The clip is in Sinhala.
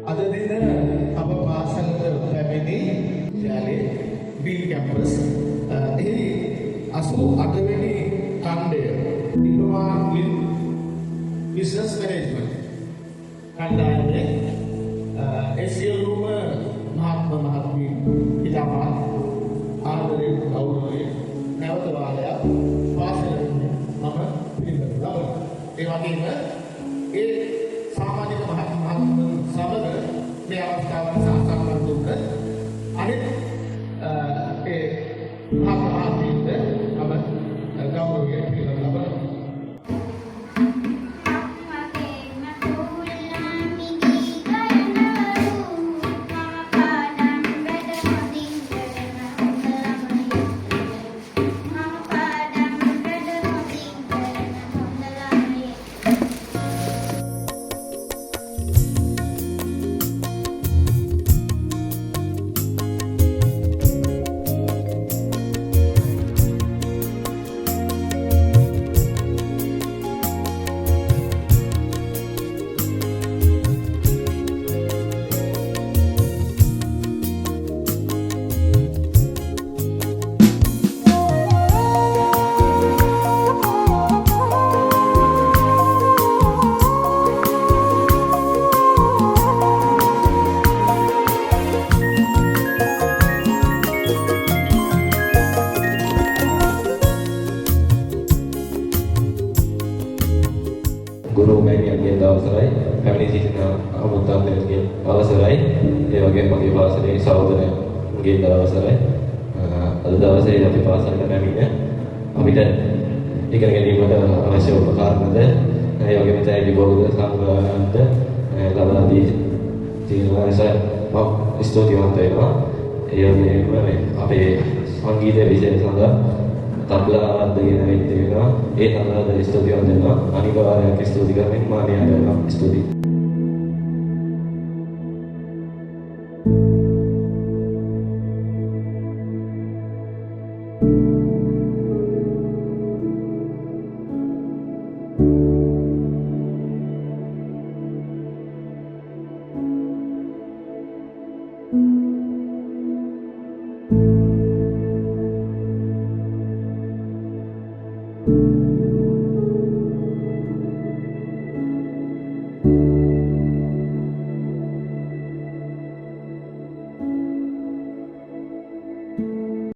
අද දින අප පාසලට පැමිණි ශාලේ B කැම්පස් එහි 88 වෙනි ඛණ්ඩය ඩිප්ලෝමා ඉන් බිස්නස් මැනේජ්මන්ට් කණ්ඩායමේ සියලුම මහත්මී ඉතාමත් ආදරයෙන් ගෞරවයෙන් නැවත වාරයක් පාසලට මම පිළිගන්නවා. ඒ වගේම ඒ සාමාජික මහත්මයන් සමග මේ අවස්ථාවට සාකච්ඡා දුන්න අනිත් ඒ මහත්මීන්ට මම ගෞරවයෙන් පිළිගන්නවා. ගුරු මෑණියන්ගේ අවසරයි පැමිණි සිටින අමුත්තන්ගේ අවසරයි ඒ වගේම මගේ පාසලේ සහෝදරයන්ගේ අවසරයි අද දවසේ අපි පාසලට පැමිණ අපිට ඉගෙන ගැනීමට අවශ්‍ය උපකරණද ඒ වගේම තෑගි බෝධ සංග්‍රහයන්ට ලබා දී තියෙනවා නිසා මම ස්තුතිවන්ත වෙනවා ඒ වගේම අපේ සංගීත විෂය සඳහා තබ්ලා අධ්‍යයනය වෙනවා ඒ සඳහා ස්තුතිවන්ත වෙනවා අනිවාර්යයෙන් ස්තුති කරමින් මානය කරනවා ස්තුතියි